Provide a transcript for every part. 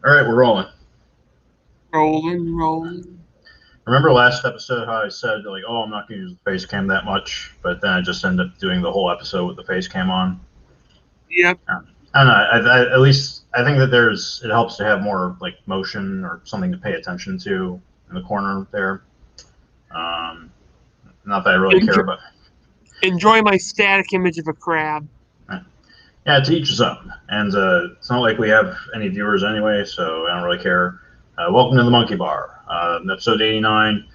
All right, we're rolling. Rolling. Remember last episode how I said, like, oh, I'm not going to use the face cam that much, but then I just ended up doing the whole episode with the face cam on? Yep. I don't know. At least I think that it helps to have more, like, motion or something to pay attention to in the corner there. Not that I really care about. Enjoy my static image of a crab. Yeah, to each his own. And it's not like we have any viewers anyway, so I don't really care. Welcome to the Monkey Bar, episode 89.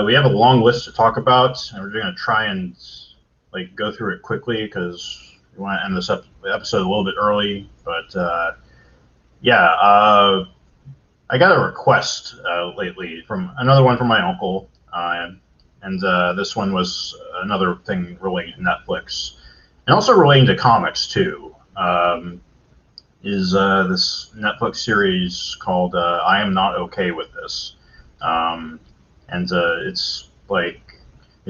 We have a long list to talk about, and we're going to try and go through it quickly because we want to end this episode a little bit early. But I got a request lately from another one from my uncle, and this one was another thing relating to Netflix. And also relating to comics, too, is this Netflix series called I Am Not Okay With This. It's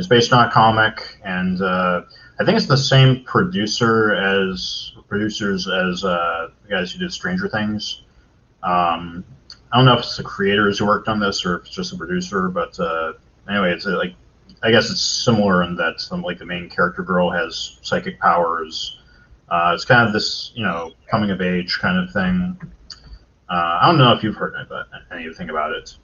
based on a comic, and I think it's the same producers as the guys who did Stranger Things. I don't know if it's the creators who worked on this or if it's just a producer, but anyway, it's I guess it's similar in that the main character girl has psychic powers. It's kind of this, coming of age kind of thing. I don't know if you've heard anything about it.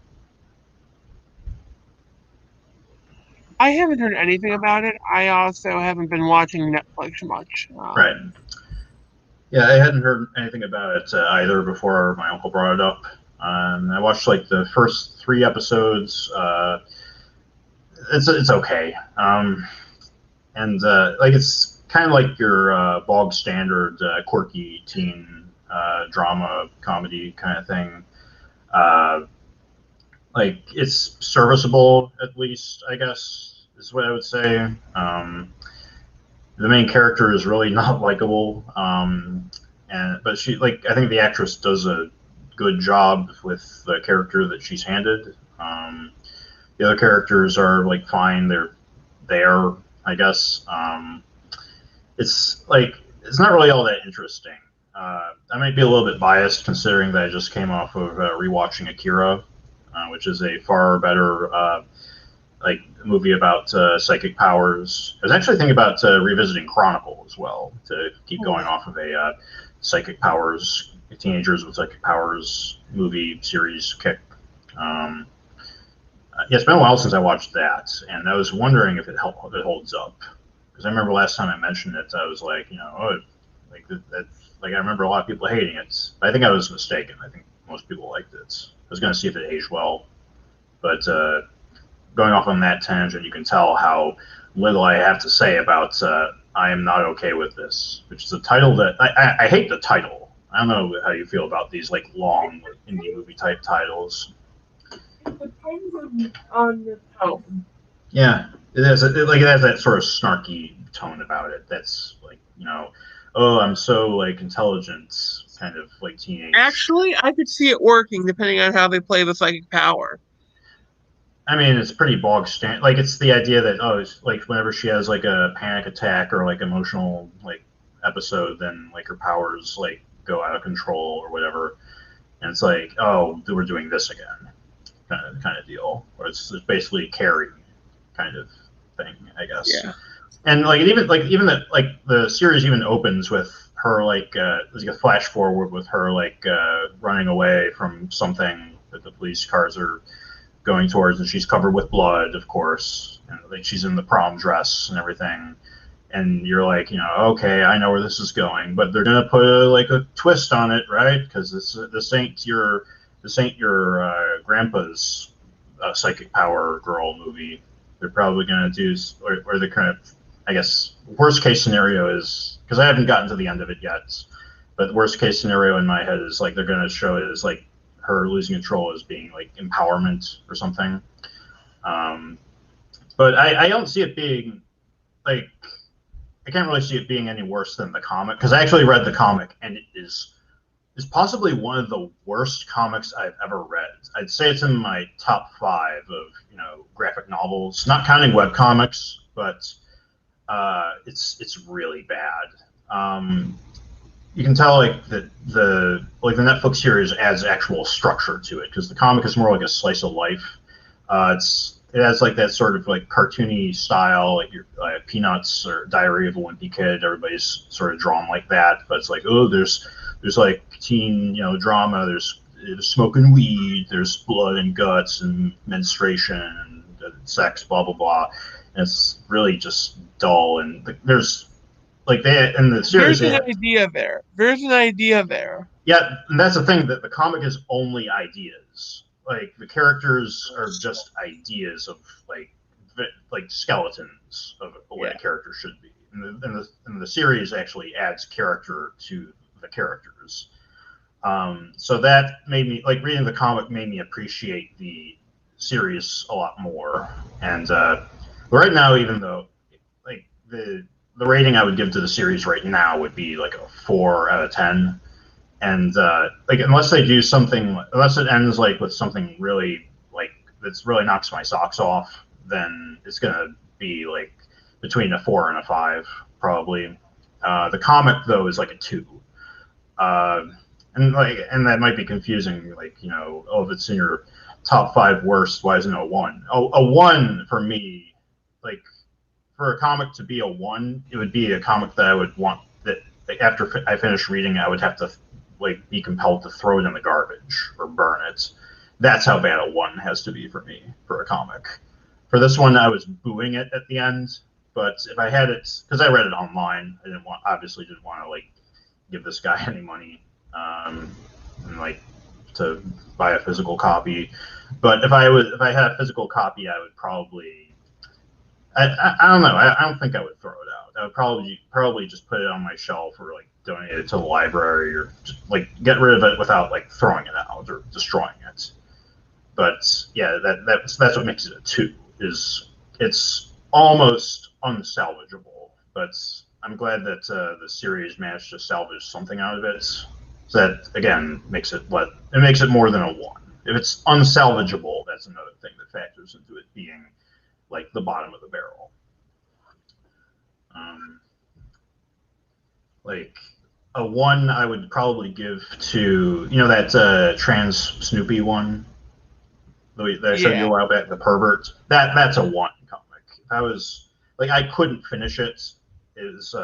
I haven't heard anything about it. I also haven't been watching Netflix much. Right. Yeah, I hadn't heard anything about it either before my uncle brought it up. I watched the first 3 episodes. It's okay, it's kind of like your bog standard quirky teen drama comedy kind of thing. It's serviceable, at least, I guess is what I would say. The main character is really not likable, but she I think the actress does a good job with the character that she's handed. The other characters are fine. They're there, I guess. It's not really all that interesting. I might be a little bit biased considering that I just came off of rewatching Akira, which is a far better movie about psychic powers. I was actually thinking about revisiting Chronicle as well to keep going off of a psychic powers, teenagers with psychic powers movie series kick. It's been a while since I watched that, and I was wondering if it holds up. Because I remember last time I mentioned it, I was I remember a lot of people hating it. But I think I was mistaken. I think most people liked it. I was going to see if it aged well, but going off on that tangent, you can tell how little I have to say about I Am Not Okay With This, which is a title that I hate the title. I don't know how you feel about these long indie movie type titles. It depends on the tone. Yeah, it has that sort of snarky tone about it. That's oh, I'm so intelligent, kind of teenage. Actually, I could see it working depending on how they play the psychic power. I mean, it's pretty bog standard. It's the idea that it's whenever she has a panic attack or emotional episode, then her powers go out of control or whatever, and it's oh, we're doing this again. Kind of deal, or it's basically Carrie kind of thing, I guess. Yeah. And even that the series even opens with her there's a flash forward with her running away from something that the police cars are going towards, and she's covered with blood, of course, and she's in the prom dress and everything. And you're okay, I know where this is going, but they're gonna put a twist on it, right? Because this ain't your grandpa's psychic power girl movie. They're probably going to do, or the kind of, I guess, worst case scenario is, because I haven't gotten to the end of it yet, but the worst case scenario in my head is they're going to show it as her losing control as being empowerment or something. But I don't see it being I can't really see it being any worse than the comic, because I actually read the comic, and it is possibly one of the worst comics I've ever read. I'd say it's in my top 5 of graphic novels, not counting webcomics, but it's really bad. you can tell like the Netflix series adds actual structure to it because the comic is more like a slice of life. It has like that sort of like cartoony style, like your Peanuts or Diary of a Wimpy Kid. Everybody's sort of drawn like that, but it's like there's like teen drama. There's smoking weed. There's blood and guts and menstruation and sex, blah blah blah. And it's really just dull. And there's like they in the series. There's an idea there. There's an idea there. Yeah, and that's the thing that the comic is only ideas. Like the characters are just ideas of like skeletons of what a character should be. And the series actually adds character to the characters. So that made me like reading the comic made me appreciate the series a lot more. And right now, even though like the rating I would give to the series right now would be like a 4 out of 10. And like unless it ends like with something really like that's really knocks my socks off, then it's gonna be like between a 4 and a 5 probably. The comic though is like a 2. And that might be confusing, like if it's in your top 5 worst, why isn't it a 1? A 1 for me, like for a comic to be a 1, it would be a comic that I would want that like, after I finish reading, I would have to like be compelled to throw it in the garbage or burn it. That's how bad a 1 has to be for me for a comic. For this one, I was booing it at the end, but if I had it, because I read it online, I obviously didn't want to like give this guy any money, and like to buy a physical copy. But if I had a physical copy, I would probably I don't know. I don't think I would throw it out. I would probably just put it on my shelf or like donate it to the library or just like get rid of it without like throwing it out or destroying it. But yeah, that's what makes it a 2. Is it's almost unsalvageable. But I'm glad that the series managed to salvage something out of it. So that again makes it more than a 1. If it's unsalvageable, that's another thing that factors into it being like the bottom of the barrel. Like a 1 I would probably give to that trans Snoopy one that I showed you a while back, the pervert. That's a 1 comic. I was like I couldn't finish it. It was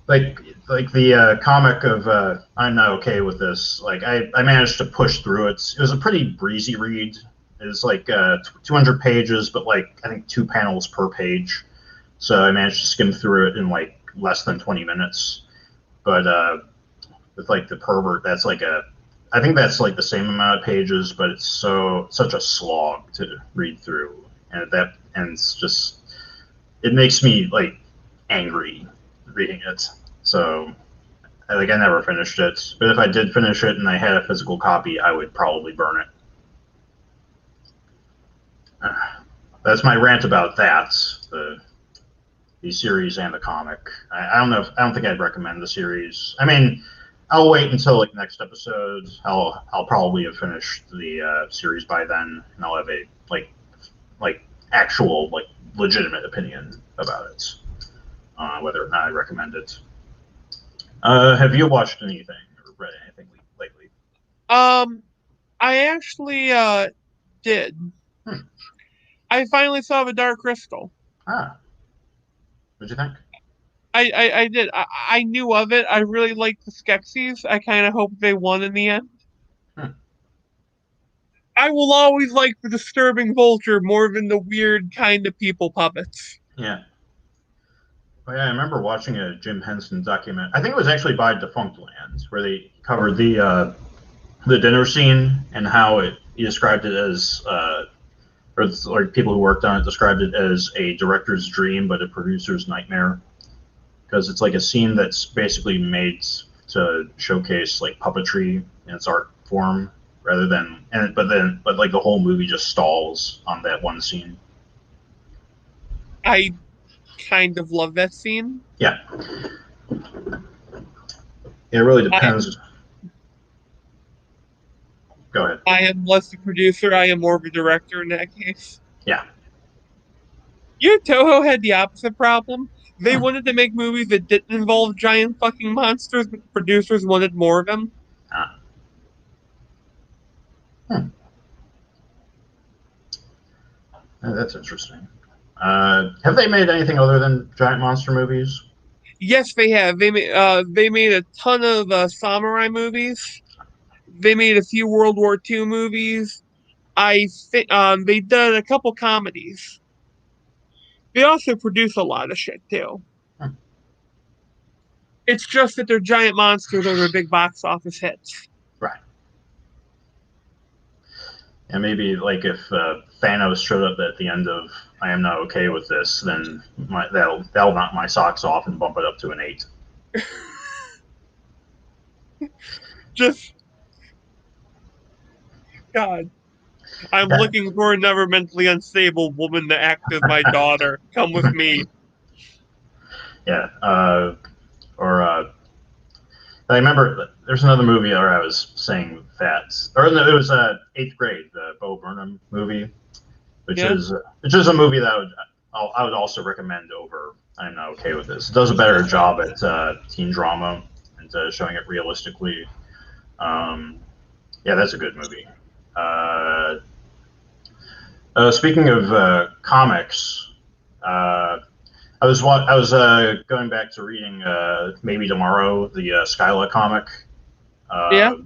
like the comic of I'm not okay with this. Like I managed to push through it. It was a pretty breezy read. It's like 200 pages, but like I think 2 panels per page. So I managed to skim through it in like less than 20 minutes. But with like the pervert, I think that's like the same amount of pages, but it's such a slog to read through, and it's just it makes me like angry reading it. So I never finished it, but if I did finish it and I had a physical copy, I would probably burn it. That's my rant about that. The series and the comic. I don't think I'd recommend the series. I mean, I'll wait until like next episode. I'll probably have finished the series by then, and I'll have a like actual like legitimate opinion about it, whether or not I recommend it. Have you watched anything or read anything lately? I actually did. I finally saw The Dark Crystal. Ah, what'd you think? I did. I knew of it. I really liked the Skeksis. I kind of hope they won in the end. Hmm. I will always like the disturbing vulture more than the weird kind of people puppets. Yeah. Oh, yeah, I remember watching a Jim Henson document. I think it was actually by Defunct Land, where they covered the dinner scene and how he described it as, or people who worked on it described it as a director's dream, but a producer's nightmare, because it's like a scene that's basically made to showcase like puppetry in its art form, rather than but like the whole movie just stalls on that one scene. I kind of love that scene. Yeah. It really depends. Go ahead. I am less the producer. I am more of a director in that case. Yeah. You know, Toho had the opposite problem. They Hmm. wanted to make movies that didn't involve giant fucking monsters, but the producers wanted more of them. Ah. Hmm. That's interesting. Have they made anything other than giant monster movies? Yes, they have. They made a ton of samurai movies. They made a few World War II movies. I think they did a couple comedies. They also produce a lot of shit too. Hmm. It's just that they're giant monsters or they're big box office hits. Right. And maybe like if Thanos showed up at the end of I Am Not Okay with This, then that'll knock my socks off and bump it up to an 8. Just God. I'm Yeah, looking for another mentally unstable woman to act as my daughter. Come with me. yeah. Or I remember there's another movie where I was saying that, or no, it was Eighth Grade, the Bo Burnham movie, which Yeah. is which is a movie that I would also recommend over I'm Not Okay with This. It does a better job at teen drama and showing it realistically. Um, yeah, that's a good movie. Uh, Speaking of comics, uh, I was going back to reading Maybe Tomorrow, the Skyla comic, Yeah. uh,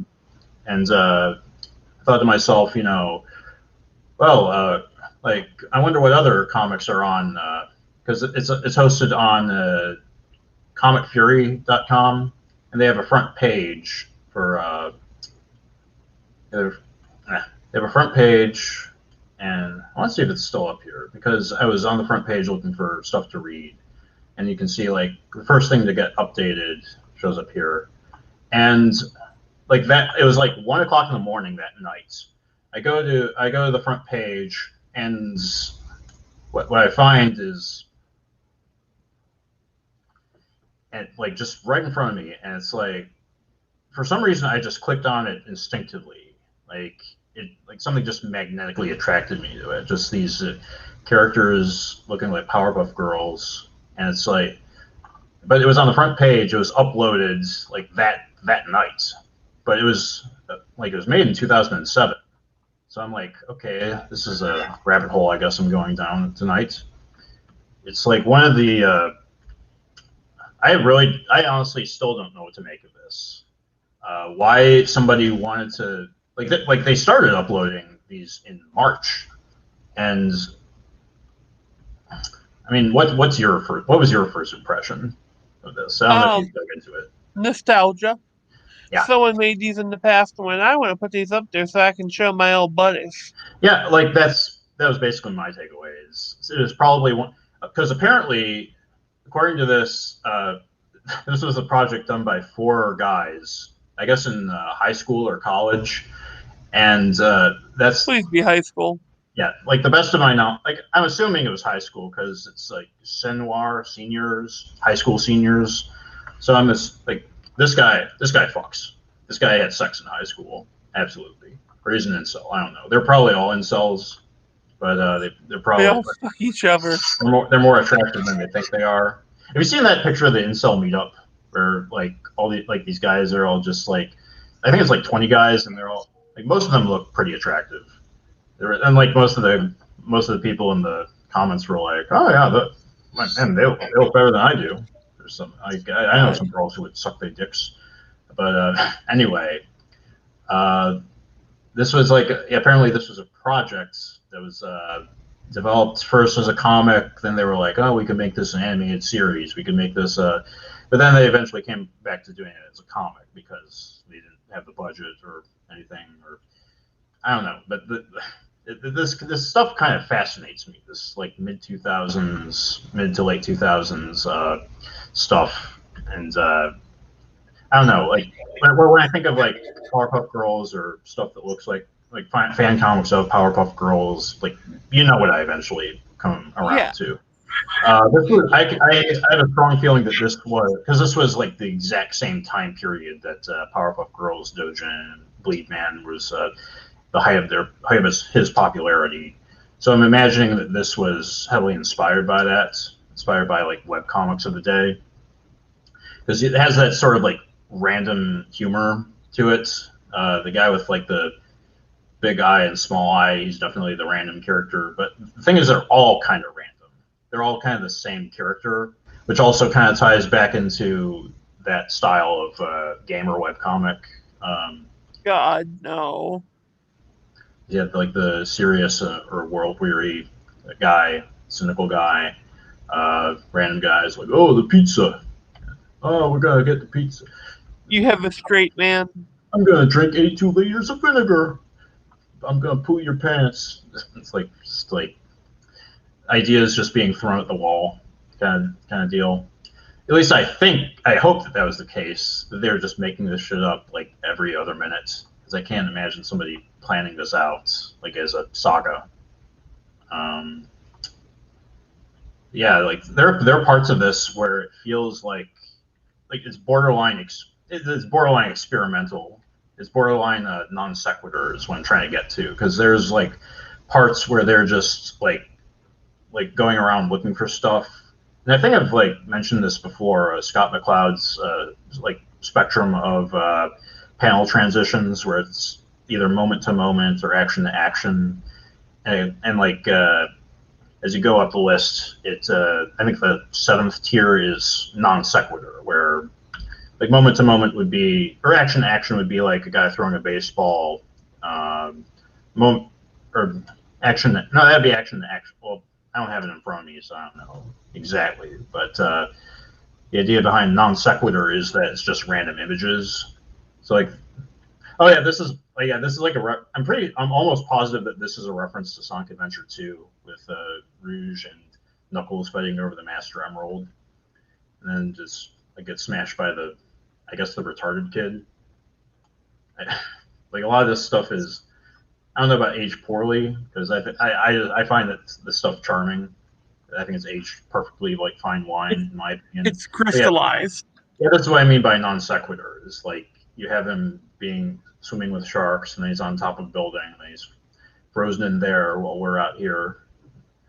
and I thought to myself, well, like I wonder what other comics are on because it's hosted on comicfury.com, and they have a front page for they have a front page, and I want to see if it's still up here because I was on the front page looking for stuff to read, and you can see like the first thing to get updated shows up here, and like that it was like 1 o'clock in the morning that night. I go to the front page, and what I find is and like just right in front of me, and it's like for some reason I just clicked on it instinctively, like it like something just magnetically attracted me to it. Just these characters looking like Powerpuff Girls, and it's like, but it was on the front page. It was uploaded like that night, but it was made in 2007. So I'm like, okay, this is a rabbit hole. I guess I'm going down tonight. It's like one of the. I honestly still don't know what to make of this. Why somebody wanted to like they started uploading these in March, and I mean, what was your first impression of this? I don't know if you Um, dug into it. Nostalgia. Yeah, Someone made these in the past and went, I want to put these up there so I can show my old buddies. yeah, like that was basically my takeaway. It was probably one because apparently, according to this, this was a project done by 4 guys, I guess in high school or college, and that's Please be high school. yeah, like the best of my knowledge. Like I'm assuming it was high school because it's like senior seniors, high school seniors. So I'm just like this guy fucks. This guy had sex in high school, absolutely. Or he's an incel. I don't know. They're probably all incels, but they're They probably all fuck each other. they're more attractive than they think they are. Have you seen that picture of the incel meetup where like all the like these guys are all just like I think it's like 20 guys and they're all like most of them look pretty attractive. And like most of the people in the comments were like, "Oh yeah, man, they look better than I do." There's some I know God. some girls who would suck their dicks, but anyway, uh, this was like apparently this was a project that was developed first as a comic. Then they were like, "Oh, we could make this an animated series. We could make this." But then they eventually came back to doing it as a comic because they didn't have the budget or anything, or I don't know. But this stuff kind of fascinates me. This like mid to late 2000s stuff, and I don't know. Like when I think of like Powerpuff Girls or stuff that looks like fan comics of Powerpuff Girls, like you know what I eventually come Yeah. around to. I have a strong feeling that this was because this was like the exact same time period that Powerpuff Girls, Dojin, and Bleed Man was the height of his popularity. So I'm imagining that this was heavily inspired by that. inspired by like web comics of the day, because it has that sort of like random humor to it. The guy with like the big eye and small eye, he's definitely the random character. But the thing is, they're all kind of random. They're all kind of the same character, which also kind of ties back into that style of gamer webcomic. Um, God, no. you have like the serious or world weary guy, cynical guy, random guys like, oh, the pizza. Oh, we're gonna get the pizza. You have a straight man. I'm gonna drink 82 liters of vinegar. I'm gonna poo your pants. It's like just like ideas just being thrown at the wall, kind of deal. At least I hope that was the case. That they were just making this shit up like every other minute, because I can't imagine somebody planning this out like as a saga. Um, yeah, like there are parts of this where it feels like it's borderline experimental. It's borderline non sequitur is what I'm trying to get to, because there's like parts where they're just like going around looking for stuff. And I think I've like mentioned this before. Scott McCloud's like spectrum of panel transitions, where it's either moment to moment or action to action, and like as you go up the list, it I think the seventh tier is non sequitur, where like moment to moment would be, or action to action would be like a guy throwing a baseball. Moment or action. No, that'd be action to action. Well, I don't have it in front of me, so I don't know exactly. But the idea behind non sequitur is that it's just random images. So like, this is like I'm almost positive that this is a reference to Sonic Adventure 2 with Rouge and Knuckles fighting over the Master Emerald, and then just like get smashed by I guess the retarded kid. Like a lot of this stuff is, I don't know about aged poorly, because I find that this stuff charming. I think it's aged perfectly, like fine wine, in my opinion. It's But yeah, crystallized. yeah, that's what I mean by non sequitur. Is like you have him being swimming with sharks, and then he's on top of a building, and he's frozen in there while we're out here,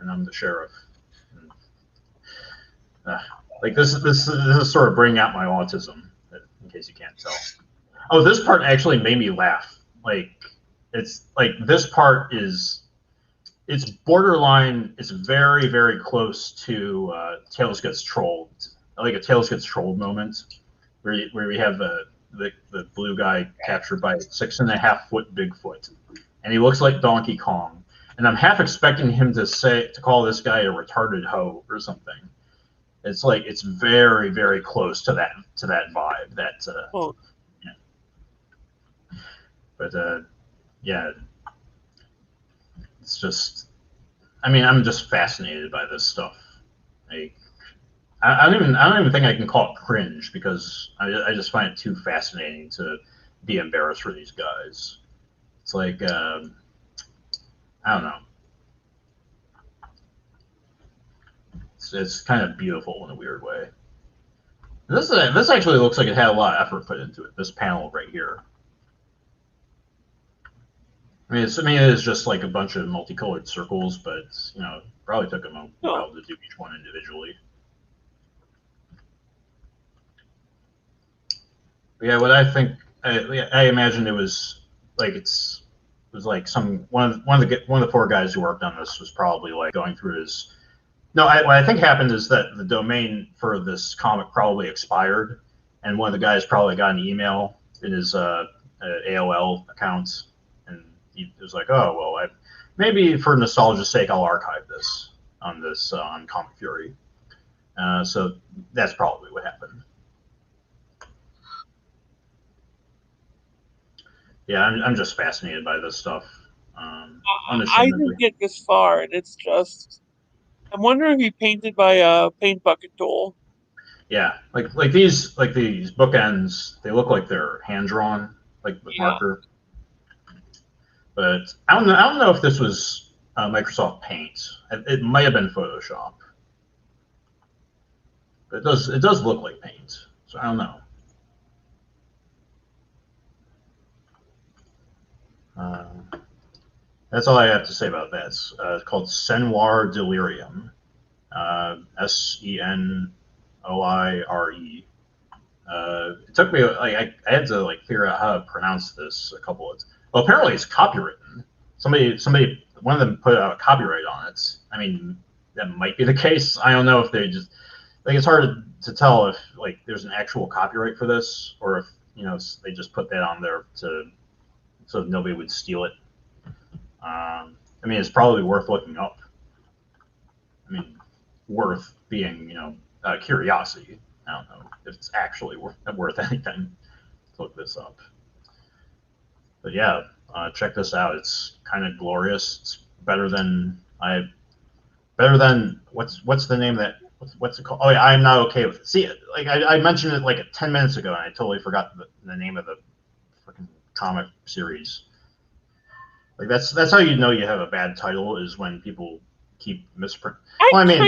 and I'm the sheriff. And, uh, like this is sort of bringing out my autism, in case you can't tell. Oh, this part actually made me laugh. Like it's like this part is, it's borderline. It's very very close to Tails gets trolled, like a Tails gess trolled moment, where we have the blue guy captured by 6.5 foot Bigfoot, and he looks like Donkey Kong. And I'm half expecting him to call this guy a retarded hoe or something. It's like it's very very close to that vibe. That Well, yeah. But yeah, it's just. I mean, I'm just fascinated by this stuff. Like, I don't even think I can call it cringe, because I just find it too fascinating to be embarrassed for these guys. It's like I don't know. It's kind of beautiful in a weird way. This actually looks like it had a lot of effort put into it. This panel right here. I mean, it is just like a bunch of multicolored circles, but probably took them a no. while to do each one individually. But yeah, what I think, I imagine it was like it was like one of the poor guys who worked on this was probably like going through his. No, what I think happened is that the domain for this comic probably expired, and one of the guys probably got an email in his AOL account, and he was like, "Oh well, maybe for nostalgia's sake, I'll archive this on Comic Fury." So that's probably what happened. Yeah, I'm just fascinated by this stuff, I didn't unashamedly. get this far, and it's just. I'm wondering if he painted by a paint bucket tool. Yeah, like these bookends, they look like they're hand drawn, like with Yeah. marker. But I don't know if this was Microsoft Paint. It might have been Photoshop. But it does look like paint. So I don't know. That's all I have to say about that. It's called Senoir Delirium. Senoire. It took me like I had to like figure out how to pronounce this a couple of. Well, apparently it's copywritten. One of them put out a copyright on it. I mean, that might be the case. I don't know if they just like it's hard to tell if like there's an actual copyright for this or if they just put that on there to so nobody would steal it. I mean, it's probably worth looking up. I mean, worth being curiosity. I don't know if it's actually worth anything to look this up. But yeah, check this out. It's kind of glorious. It's better than what's the name of that what's it called? Oh yeah, I'm not okay with it. See, like I mentioned it like 10 minutes ago, and I totally forgot the name of the freaking comic series. Like that's how you know you have a bad title is when people keep misprint. Well, I mean,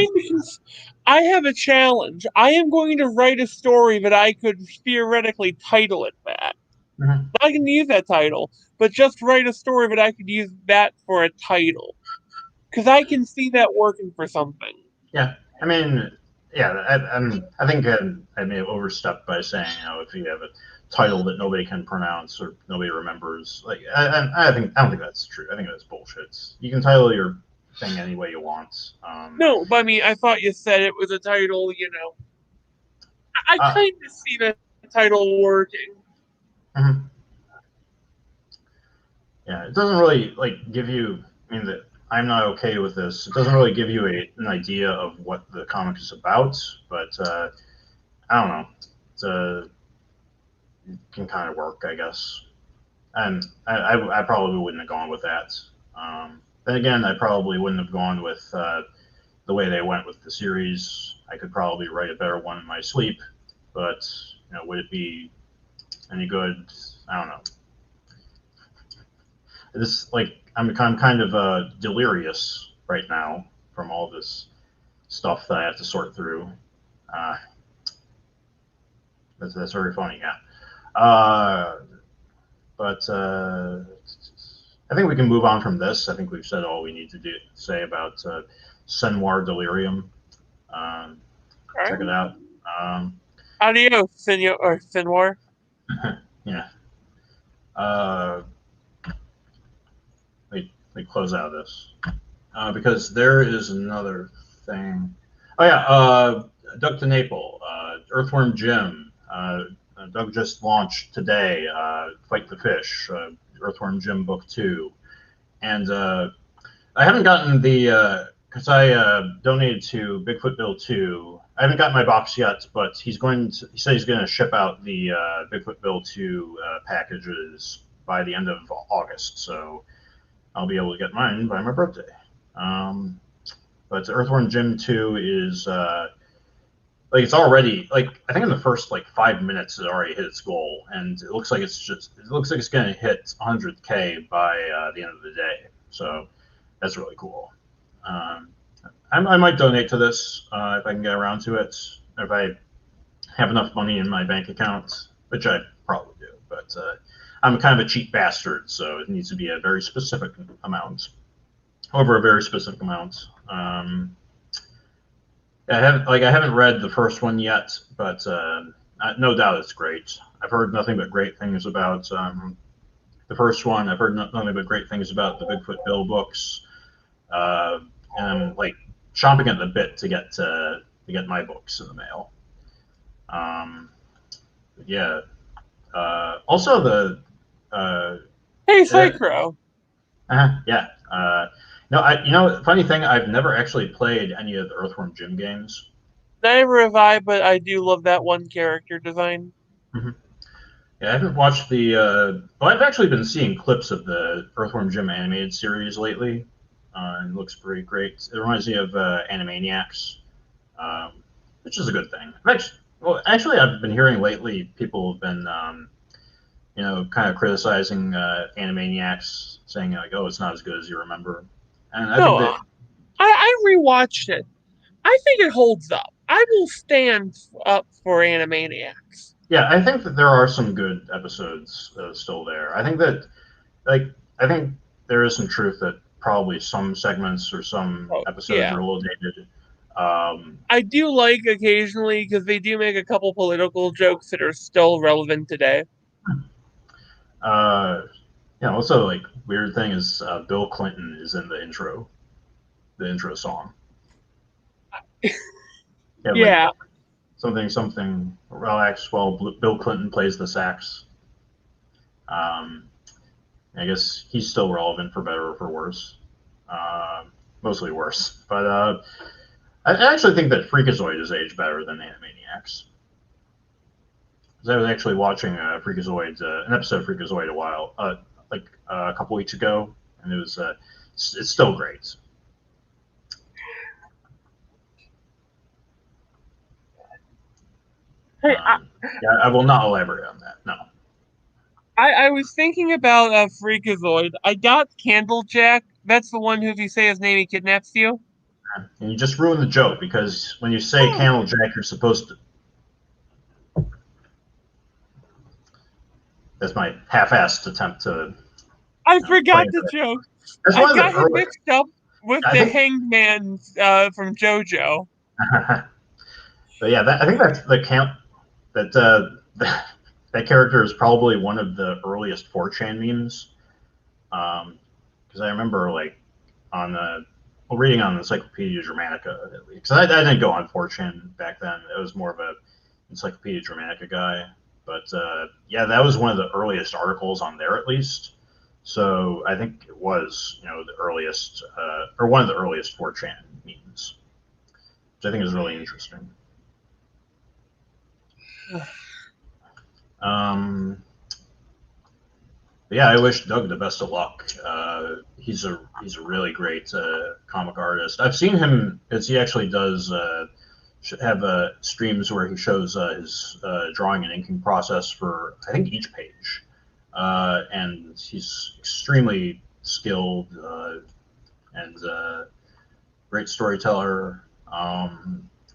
I have a challenge. I am going to write a story that I could theoretically title it that. mhm. I can use that title, but just write a story that I could use that for a title. Because I can see that working for something. Yeah, I mean, yeah, I think I may have overstepped by saying if you have a title that nobody can pronounce or nobody remembers, like I don't think that's true. I think that's bullshit. You can title your thing any way you want. No, but I mean, I thought you said it was a title, I Uh, kind of see that title working. mhm. Yeah, it doesn't really like give you. I mean, that I'm not okay with this. It doesn't really give you an idea of what the comic is about, but I don't know. It can kind of work, I guess. And I probably wouldn't have gone with that. Then again, I probably wouldn't have gone with the way they went with the series. I could probably write a better one in my sleep, but would it be any good? I don't know. This like I'm kind of delirious right now from all this stuff that I have to sort through. Uh, that's very funny, yeah. Uh, but I think we can move on from this. I think we've said all we need to say about Senoir Delirium. Um, check it out. Um, Adios, senor or senor. yeah. Uh, let me close out of this because there is another thing. Oh yeah, Doug to Earthworm Jim. Doug just launched today. Fight the Fish. Earthworm Jim Book 2, and I haven't gotten the because I donated to Bigfoot Bill 2. I haven't gotten my box yet, but he said he's going to ship out the Bigfoot Bill 2 packages by the end of August. So I'll be able to get mine by my birthday. Um, but Earthworm Jim 2 is like it's already like I think in the first like 5 minutes it already hit its goal, and it looks like it's going to hit 100K by the end of the day. So that's really cool. Um, I might donate to this if I can get around to it. If I have enough money in my bank account, which I probably do. But I'm kind of a cheap bastard, so it needs to be a very specific amount, over a very specific amount. I haven't read the first one yet, but no doubt it's great. I've heard nothing but great things about the first one. I've heard nothing but great things about the Bigfoot Bill books, and I'm like chomping at the bit to get my books in the mail. Yeah. Also, the Hey, uh, Psychro. yeah. No, funny thing, I've never actually played any of the Earthworm Jim games. Never have I, but I do love that one character design. Mm-hmm. Yeah, I haven't watched the. Well, I've actually been seeing clips of the Earthworm Jim animated series lately. And it looks pretty great. It reminds me of Animaniacs, which is a good thing. Actually, I've been hearing lately people have been, kind of criticizing Animaniacs, saying like, "Oh, it's not as good as you remember." And I No, think that, I rewatched it. I think it holds up. I will stand up for Animaniacs. yeah, I think that there are some good episodes still there. Like, I think there is some truth that probably some segments or some Oh, episodes yeah. are a little dated. I do like occasionally because they do make a couple political jokes that are still relevant today. uh, also like weird thing is Bill Clinton is in the intro song. Yeah, like Yeah. something relax while Bill Clinton plays the sax. Um, I guess he's still relevant for better or for worse. Uh, Mostly worse, but I actually think that Freakazoid has aged better than Animaniacs. Because I was actually watching Freakazoid, an episode of Freakazoid a couple weeks ago, and it's still great. Hey, Yeah, I will not elaborate on that. No, I was thinking about Freakazoid. I got Candlejack. That's the one who, if you say his name, he kidnaps you. and you just ruined the joke because when you say Oh, Candlejack, you're supposed to. That's my half-assed attempt to I play forgot into the it. joke. That's I one of the got him early. mixed up with I the think, Hanged Man from JoJo. but yeah, I think that's the count that that character is probably one of the earliest 4chan memes. Because I remember like on reading on Encyclopedia Germanica, because I didn't go on 4chan back then. It was more of a Encyclopedia Germanica guy. But yeah, that was one of the earliest articles on there, at least. So I think it was, the earliest, or one of the earliest 4chan memes, which I think is really interesting. Um, yeah, I wish Doug the best of luck. He's a really great comic artist. I've seen him as he actually does have streams where he shows his drawing and inking process for I think each page, and he's extremely skilled and great storyteller.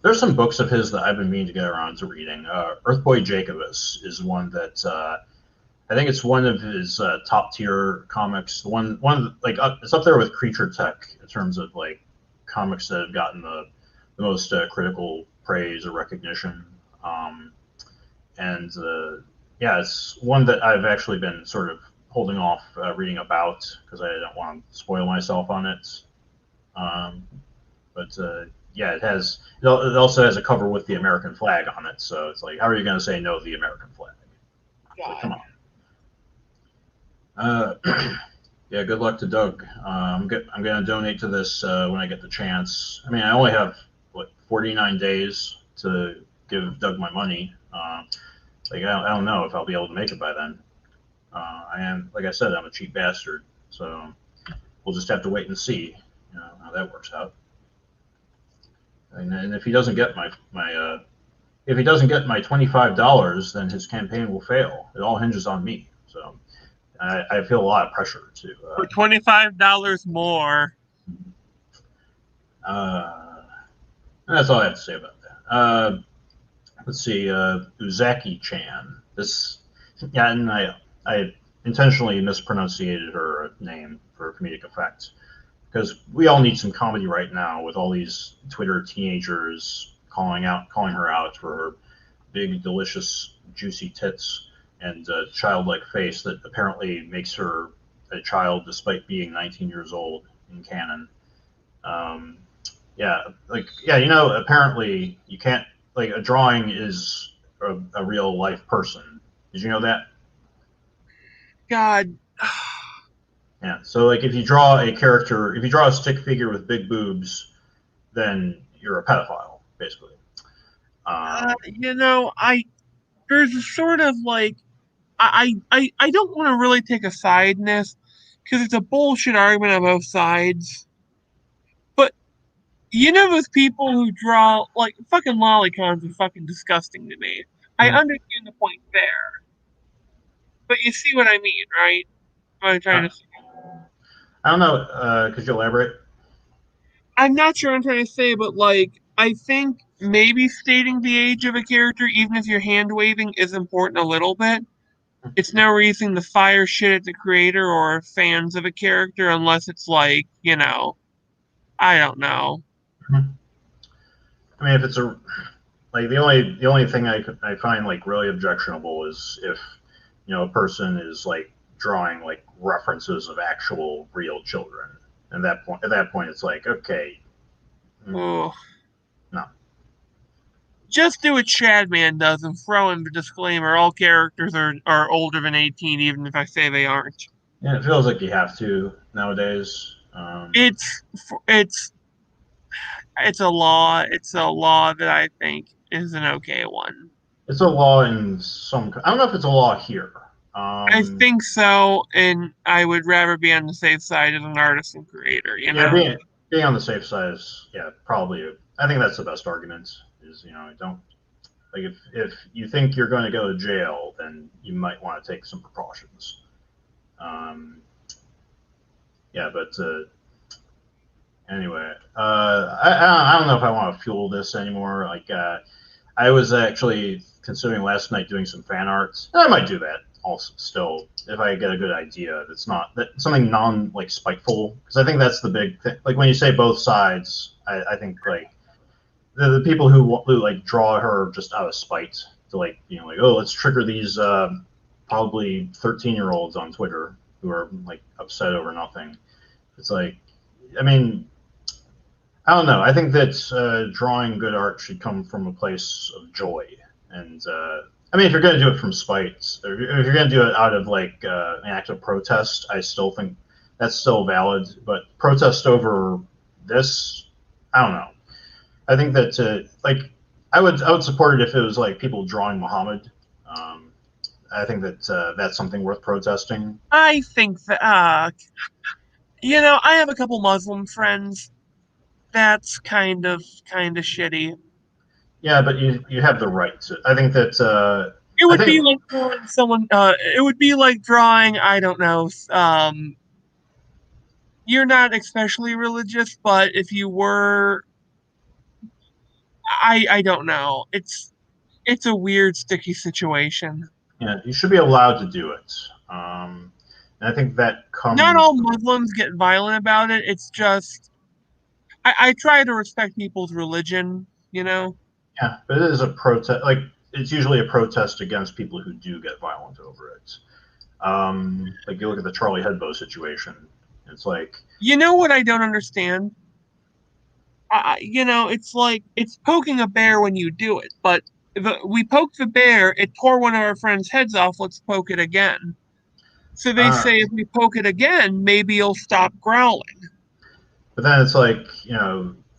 There's some books of his that I've been meaning to get around to reading. Earthboy Jacobus is one that I think it's one of his top tier comics. Like it's up there with Creature Tech in terms of like comics that have gotten the most critical praise or recognition. Um, and yeah, it's one that I've actually been sort of holding off reading about because I don't want to spoil myself on it. Um, but yeah, it also has a cover with the American flag on it. So it's like, how are you going to say no to the American flag? It's like, God. come on. Uh, yeah, good luck to Doug. I'm going to donate to this when I get the chance. I mean, I only have 49 days to give Doug my money. I don't know if I'll be able to make it by then. I am, like I said, I'm a cheap bastard, so we'll just have to wait and see, how that works out. And if he doesn't get if he doesn't get my $25, then his campaign will fail. It all hinges on me. So I feel a lot of pressure to. For $25 more. That's all I have to say about that. Let's see, Uzaki Chan. Yeah, and I intentionally mispronunciated her name for comedic effect because we all need some comedy right now with all these Twitter teenagers calling her out for her big, delicious, juicy tits and childlike face that apparently makes her a child despite being 19 years old in canon. Um, yeah, apparently you can't like a drawing is a real life person. Did you know that? God. Yeah. So like if you draw a stick figure with big boobs, then you're a pedophile, basically. I there's a sort of like I don't want to really take a side in this because it's a bullshit argument on both sides. But those people who draw like fucking lolicons are fucking disgusting to me. I Hmm. understand the point there, but you see what I mean, right? What I'm trying Uh, to say. I don't know. Could you elaborate? I'm not sure what I'm trying to say, but like I think maybe stating the age of a character, even if you're hand waving, is important a little bit. It's no reason to fire shit at the creator or fans of a character unless it's like, I don't know. I mean, if it's a like the only thing I find like really objectionable is if a person is like drawing like references of actual real children. And at that point, it's like, okay, mm, Oh, no. just do what Shadman does and throw in the disclaimer: all characters are older than 18, even if I say they aren't. Yeah, it feels like you have to nowadays. It's it's it's a law. It's a law that I think is an okay one. It's a law in some. I don't know if it's a law here. I Um, think so, and I would rather be on the safe side as an artist and creator, you yeah, know? being on the safe side is probably. I think that's the best argument. Is don't like if you think you're going to go to jail, then you might want to take some precautions. Um, yeah, but anyway, I don't know if I want to fuel this anymore. Like, I was actually considering last night doing some fan arts. I might do that also still if I get a good idea. That's not that something non like spiteful, because I think that's the big thing. Like when you say both sides, I think like the people who like draw her just out of spite to like like, oh, let's trigger these probably 13-year-olds on Twitter who are like upset over nothing. It's like, I mean, I don't know. I think that drawing good art should come from a place of joy. And I mean, if you're going to do it from spite, or if you're going to do it out of like an act of protest, I still think that's still valid. But protest over this, I don't know. I think that like I would support it if it was like people drawing Muhammad. Um, I think that that's something worth protesting. I think that, I have a couple Muslim friends. That's kind of shitty. Yeah, but you have the right to. I think that It I would be think like drawing someone, it would be like drawing, I don't know, you're not especially religious, but if you were, I don't know. It's a weird, sticky situation. you should be allowed to do it. And I think that Not comes all Muslims get violent about it. It's just I try to respect people's religion, you know? yeah, but it is a protest. Like it's usually a protest against people who do get violent over it. Like you look at the Charlie Hebdo situation. It's like You know what I don't understand? It's like it's poking a bear when you do it, but we poked the bear, it tore one of our friends' heads off, let's poke it again. So they uh, say if we poke it again, maybe it'll stop growling. but then it's like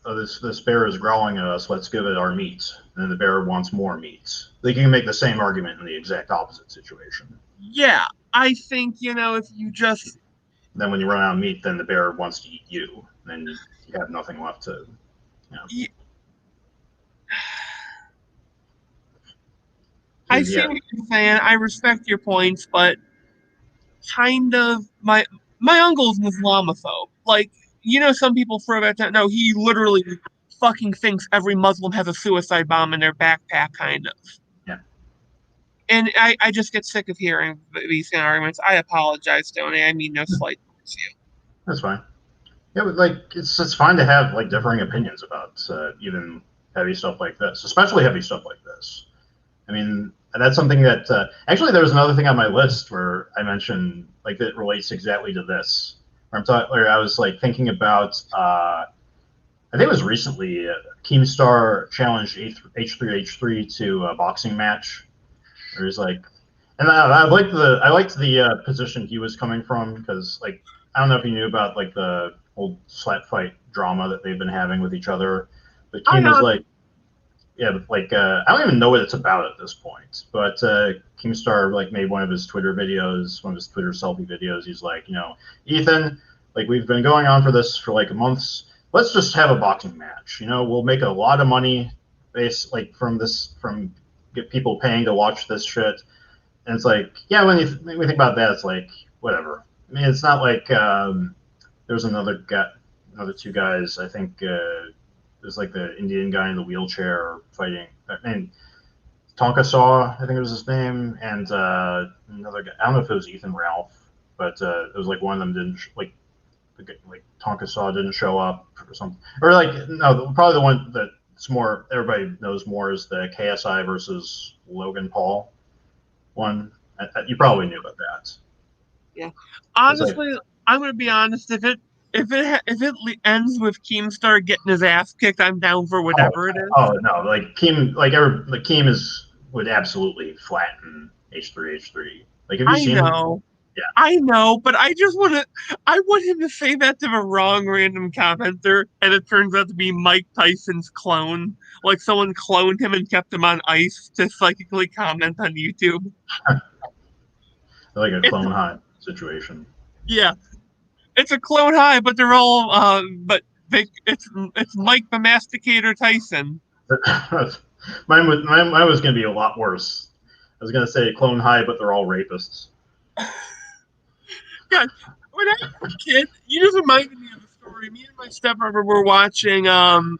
oh, this bear is growling at us. Let's give it our meat. And then the bear wants more meat. Like you can make the same argument in the exact opposite situation. Yeah, I think, if you just Then when you run out of meat, then the bear wants to eat you. And then you have nothing left to. y- I Because see what you're saying. I respect your points, but kind of my uncle's an Islamophobe. Like, some people throw that down. No, he literally fucking thinks every Muslim has a suicide bomb in their backpack, kind of. yeah, And I just get sick of hearing these kind of arguments. I apologize, Tony. I mean no slight towards you. that's fine. Yeah, but like it's fine to have like differing opinions about even heavy stuff like this, especially heavy stuff like this. I mean, that's something that actually there was another thing on my list where I mentioned like that relates exactly to this. Where I was like thinking about I think it was recently Keemstar challenged H3H3 to a boxing match. Where he's like, and I liked the position he was coming from because like I don't know if you knew about like the old slap fight drama that they've been having with each other, but I Keem was know. like, yeah, but like I don't even know what it's about at this point. But Keemstar like made one of his Twitter videos, one of his Twitter selfie videos. He's like, Ethan, like we've been going on for this for like months. Let's just have a boxing match. We'll make a lot of money based like from get people paying to watch this shit. And it's like, yeah, when we think about that, it's like whatever. I mean, it's not like there's another two guys. I think there's like the Indian guy in the wheelchair fighting. I mean, Tonka Saw, I think it was his name, and another guy. I don't know if it was Ethan Ralph, but it was like one of them didn't like Tonka Saw didn't show up or something, or like no, probably the one that it's more everybody knows more is the KSI versus Logan Paul one. You probably knew about that. Yeah. It's like, Honestly, I'm gonna be honest. If it ends with Keemstar getting his ass kicked, I'm down for oh, whatever it is. oh no, like Keem is would absolutely flatten H3H3. Like, have you I seen him? know, Yeah. I know, but I want him to say that to the wrong random commenter, and it turns out to be Mike Tyson's clone. Like someone cloned him and kept him on ice to psychically comment on YouTube. Like a It's clone high situation. yeah, it's a clone high, but they're all but it's Mike the Masticator Tyson. Mine was going to be a lot worse. I was going to say clone high, but they're all rapists. God, when I was a kid, you just reminded me of the story. Me and my stepbrother were watching ghost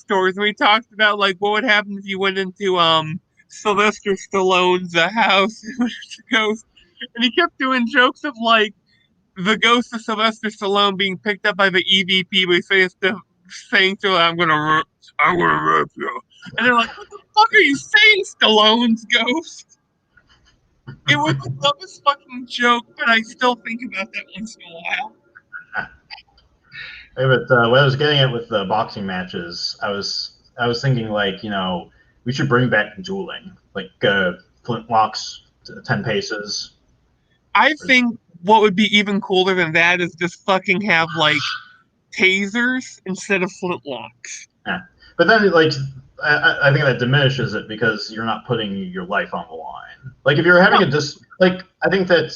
stories, and we talked about like what would happen if you went into Sylvester Stallone's house and was a ghost, and he kept doing jokes of like the ghost of Sylvester Stallone being picked up by the EVP, but saying to him, I'm gonna rip you," and they're like, "What the fuck are you saying, Stallone's ghost?" It was the dumbest fucking joke, but I still think about that once in a while. Hey, but what I was getting at with the boxing matches, I was thinking like we should bring back dueling, like flintlocks, 10 paces. I think what would be even cooler than that is just fucking have like tasers instead of flintlocks. Yeah. But then like I think that diminishes it because you're not putting your life on the line. Like if you're having Well, a like I think that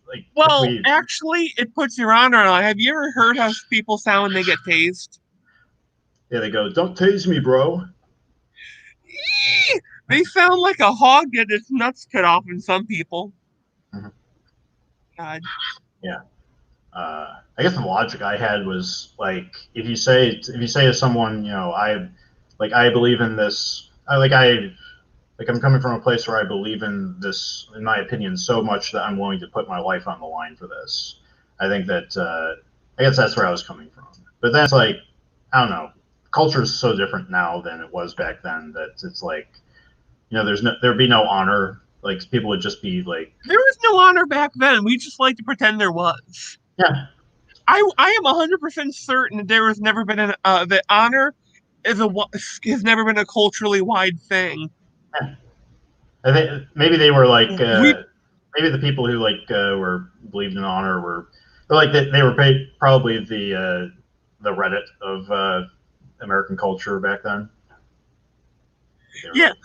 like if well, we actually, it puts your honor on. Have you ever heard how people sound when they get tased? yeah they go don't tase me bro. They sound like a hog get its nuts cut off in some people. Mhm. God. Yeah. I guess the logic I had was like if you say to someone I believe in this I'm coming from a place where I believe in this in my opinion so much that I'm willing to put my life on the line for this. I think that I guess that's where I was coming from. But that's like I don't know. Culture is so different now than it was back then that it's like there'd be no honor. Like people would just be like There was no honor back then. We just like to pretend there was. yeah. I am 100% certain that there has never been that honor has never been a culturally wide thing. Yeah. I think maybe they were like We maybe the people who were believed in honor were like they were paid, probably the Reddit of American culture back then. They were Yeah, like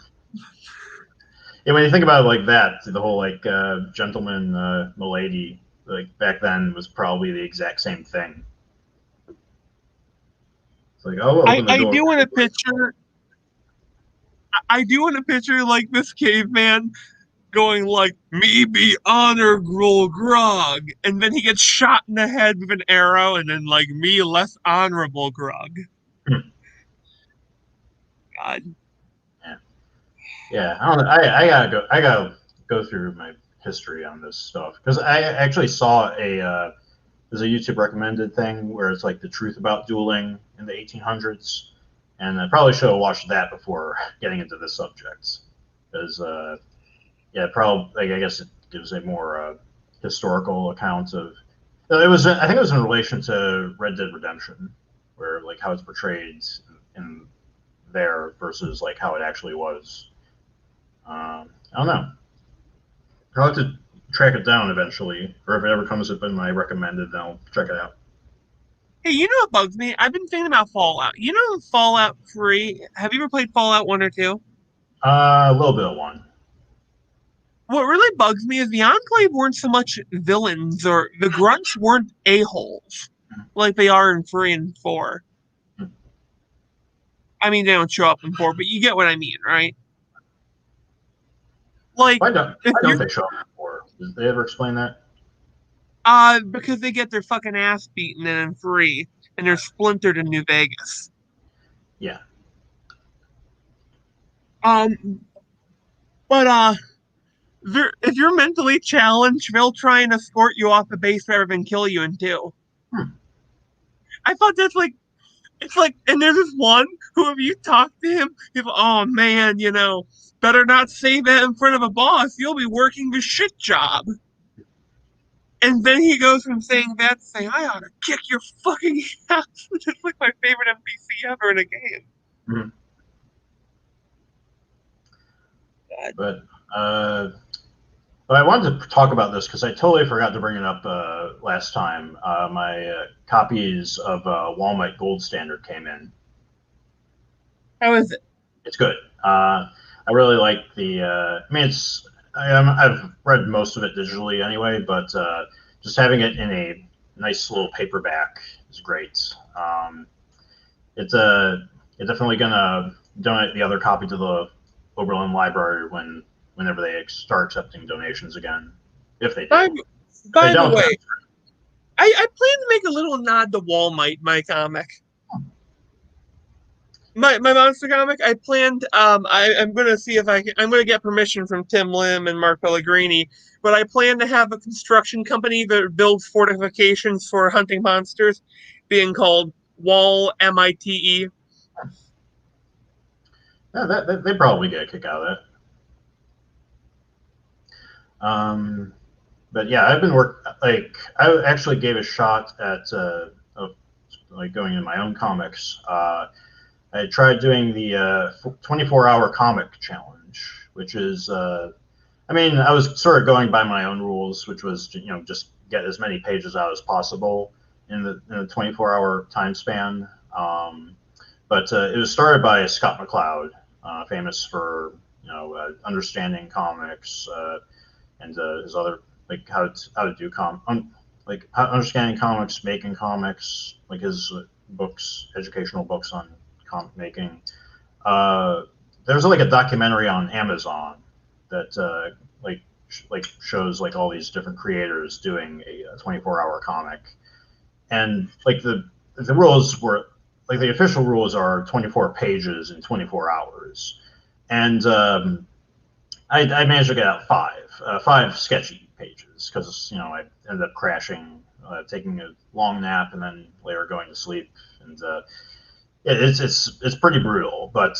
yeah, when you think about it like that, the whole like gentleman milady like back then was probably the exact same thing. It's like oh, I open the I door. do want a picture. I do want a picture like this caveman going like me be honorable grog, and then he gets shot in the head with an arrow, and then like me less honorable grog. God. Yeah, yeah. I don't know. I gotta go through my history on this stuff because I actually saw there's a YouTube recommended thing where it's like the truth about dueling in the 1800s, and I probably should have watched that before getting into this subject because yeah, probably like, I guess it gives a more historical account of it was I think it was in relation to Red Dead Redemption where like how it's portrayed in there versus like how it actually was. I don't know. I'll have to track it down eventually, or if it ever comes up in my recommended, then I'll check it out. Hey, you know what bugs me? I've been thinking about Fallout. You know Fallout 3? Have you ever played Fallout 1 or 2? A little bit of one. What really bugs me is the Enclave weren't so much villains, or the grunts weren't a-holes like they are in 3 and 4. I mean, they don't show up in 4, but you get what I mean, right? Like, if Why don't you're they show up before? Did they ever explain that? because they get their fucking ass beaten in 3, and they're splintered in New Vegas. Yeah. Um, but if you're mentally challenged, they'll try and escort you off the base rather than kill you in 2. Hmm. I thought that's like It's like, and there's this one who, if you talk to him, you're like, oh man, better not say that in front of a boss. You'll be working the shit job. And then he goes from saying that to saying, I ought to kick your fucking ass, which is like my favorite NPC ever in a game. Mhm. God. But but I wanted to talk about this because I totally forgot to bring it up last time. My copies of Walmart Gold Standard came in. How is it? It's good. I really like the. I mean, I've read most of it digitally anyway, but just having it in a nice little paperback is great. It's it's definitely gonna donate the other copy to the Oberlin Library whenever they start accepting donations again, if they By, do. If they by the don't, then way, I plan to make a little nod to Walmart, my comic. My monster comic, I planned. I'm gonna see if I can. I'm gonna get permission from Tim Lim and Mark Pellegrini, but I plan to have a construction company that builds fortifications for hunting monsters, being called Wall MITE. yeah, they probably get a kick out of that. But yeah, I've been I actually gave a shot at like going in my own comics. I tried doing the 24-hour comic challenge, which is I mean, I was sort of going by my own rules, which was just get as many pages out as possible in the 24-hour time span. But it was started by Scott McCloud, famous for understanding comics and his other like how to do like understanding comics, making comics, like his books, educational books on comic making. Uh, there's like a documentary on Amazon that like shows like all these different creators doing a 24-hour comic, and like the rules were like the official rules are 24 pages in 24 hours, and I managed to get out five sketchy pages because I ended up crashing, taking a long nap, and then later going to sleep, and it's pretty brutal, but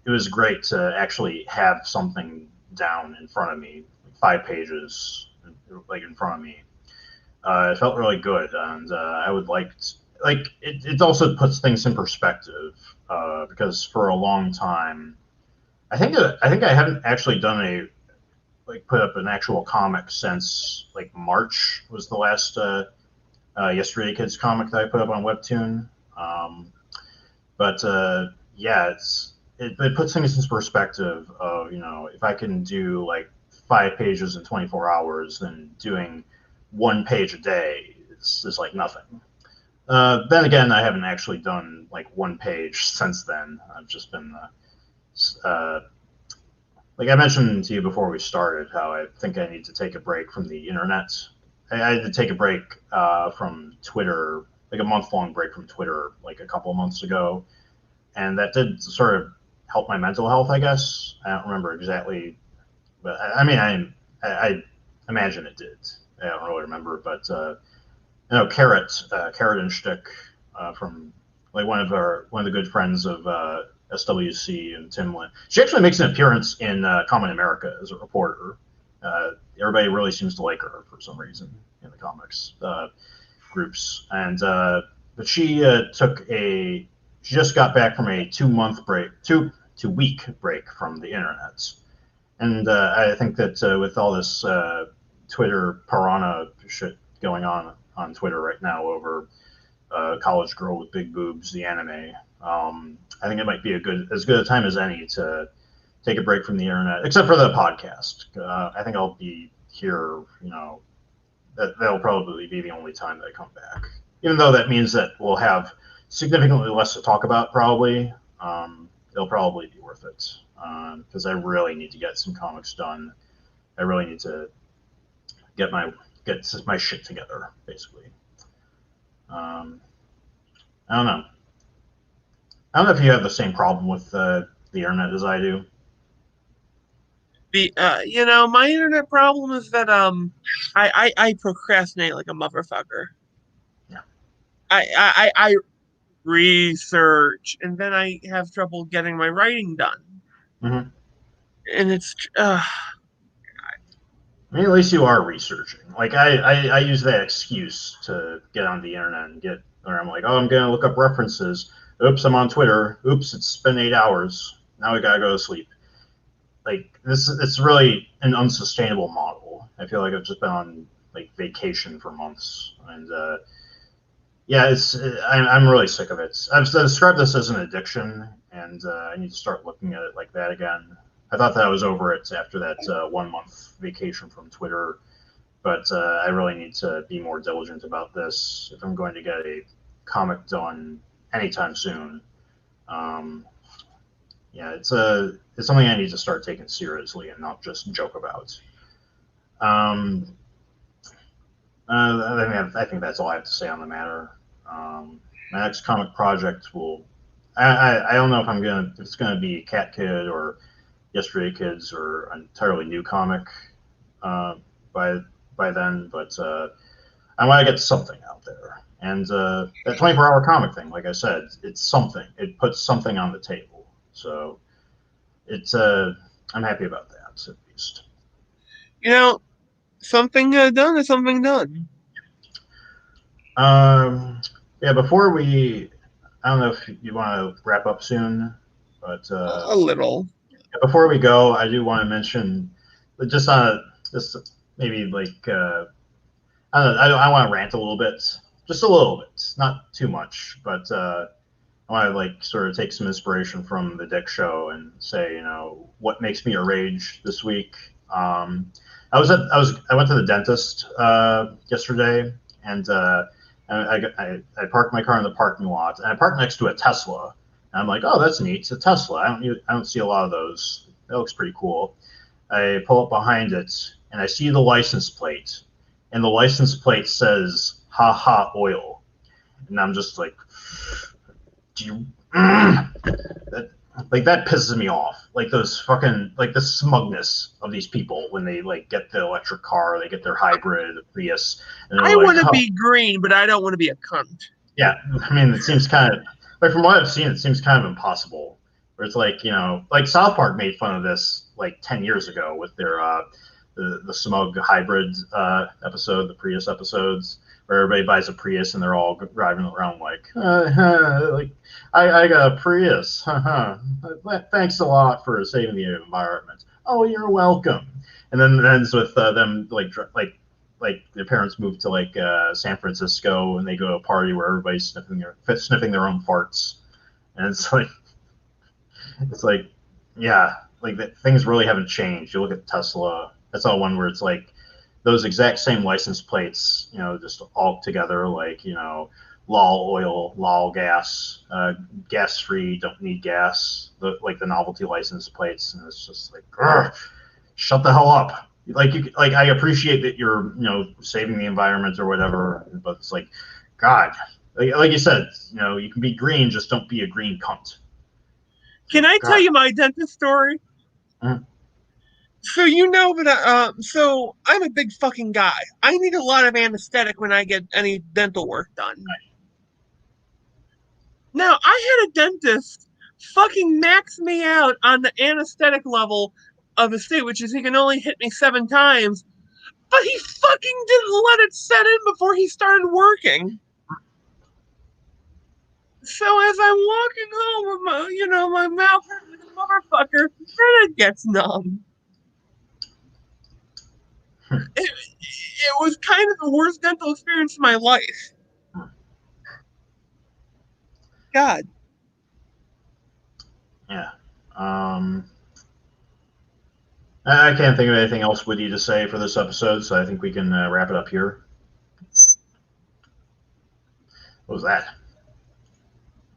it was great to actually have something down in front of me, 5 pages, like in front of me. It felt really good, and I would like it. Also puts things in perspective because for a long time, I think I haven't actually done a like put up an actual comic since like March was the last Yesterday Kids comic that I put up on Webtoon. Um, but yeah, it puts things in perspective of if I can do like 5 pages in 24 hours, then doing 1 page a day is like nothing. Then again, I haven't actually done like 1 page since then. I've just been like I mentioned to you before we started, how I think I need to take a break from the internet. I had to take a break from Twitter, like a month-long break from Twitter, like a couple of months ago, and that did sort of help my mental health, I guess. I don't remember exactly, but I mean, I imagine it did. I don't really remember, but Carrot and Shtick from like one of the good friends of SWC and Tim Lin. She actually makes an appearance in Common America as a reporter. Everybody really seems to like her for some reason in the comics groups, and but she she just got back from a 2 month break, two week break from the internet, and I think that with all this Twitter piranha shit going on Twitter right now over College Girl with Big Boobs, the anime. I think it might be as good a time as any to take a break from the internet, except for the podcast. I think I'll be here. That'll probably be the only time that I come back. Even though that means that we'll have significantly less to talk about, probably. It'll probably be worth it because I really need to get some comics done. I really need to get my shit together, basically. Um, I don't know. I don't know if you have the same problem with the internet as I do. My internet problem is that I procrastinate like a motherfucker. Yeah. I research, and then I have trouble getting my writing done. Hmm. And it's I mean, at least you are researching. Like I use that excuse to get on the internet and get, or I'm like, oh, I'm gonna look up references. Oops, I'm on Twitter. Oops, it's been 8 hours. Now we gotta go to sleep. Like this, it's really an unsustainable model. I feel like I've just been on like vacation for months, and yeah, I'm really sick of it. I've described this as an addiction, and I need to start looking at it like that again. I thought that I was over it after that 1 month vacation from Twitter, but I really need to be more diligent about this if I'm going to get a comic done anytime soon. Um, yeah, it's something I need to start taking seriously and not just joke about. Um, I think that's all I have to say on the matter. My next comic project will. I don't know if it's gonna be Cat Kid or Yesterday Kids or an entirely new comic uh, by by then, but I want to get something out there. And that 24-hour comic thing, like I said, it's something. It puts something on the table. So it's I'm happy about that at least. you know, something done is something done. Um, yeah, before we, I don't know if you want to wrap up soon, but A little. before we go, I do want to mention just on just maybe like I don't know, I want to rant a little bit, just a little bit, not too much, but I want to like sort of take some inspiration from the Dick Show and say, what makes me a rage this week. I went to the dentist yesterday, and I parked my car in the parking lot, and I parked next to a Tesla. And I'm like, oh, that's neat, it's a Tesla. I don't see a lot of those. That looks pretty cool. I pull up behind it, and I see the license plate, and the license plate says "Ha Ha Oil," and I'm just like, do you? That, like that pisses me off. Like those fucking like the smugness of these people when they like get the electric car, they get their hybrid Prius, and they're I like, want to oh be green, but I don't want to be a cunt. yeah. I mean, it seems kind of like from what I've seen, it seems kind of impossible. Where it's like like South Park made fun of this like 10 years ago with their the smug hybrid episode, the Prius episodes, where everybody buys a Prius and they're all driving around like, like I got a Prius. Thanks a lot for saving the environment. Oh, you're welcome. And then it ends with them like their parents move to like San Francisco and they go to a party where everybody's sniffing their own farts, and it's like yeah, like that, things really haven't changed. You look at Tesla, that's all one where it's like those exact same license plates, just all together, like lol oil, lol gas, gas free, don't need gas, like the novelty license plates, and it's just like, shut the hell up. Like I appreciate that you're saving the environment or whatever, but it's like, God, like you said, you can be green, just don't be a green cunt. It's Can like I tell God. you my dentist story? Mm, So you know that so I'm a big fucking guy. I need a lot of anesthetic when I get any dental work done. Now I had a dentist fucking max me out on the anesthetic level of his state, which is he can only hit me 7 times, but he fucking didn't let it set in before he started working. So as I'm walking home with my mouth hurt like a motherfucker, then it gets numb. It was kind of the worst dental experience of my life. God. yeah. Um, I can't think of anything else with you to say for this episode, so I think we can wrap it up here. What was that?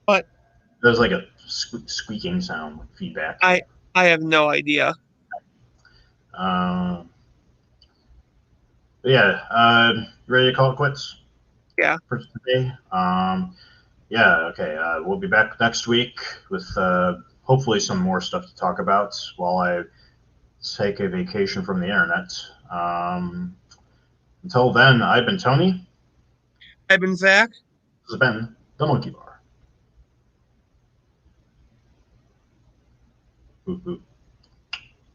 But There was like a squeaking sound, like feedback. I I have no idea. Um, yeah, ready to call it quits Yeah. for today? Yeah, okay. We'll be back next week with hopefully some more stuff to talk about while I take a vacation from the internet. Um, until then, I've been Tony. I've been Zach. This has been the Monkey Bar. Boop, boop.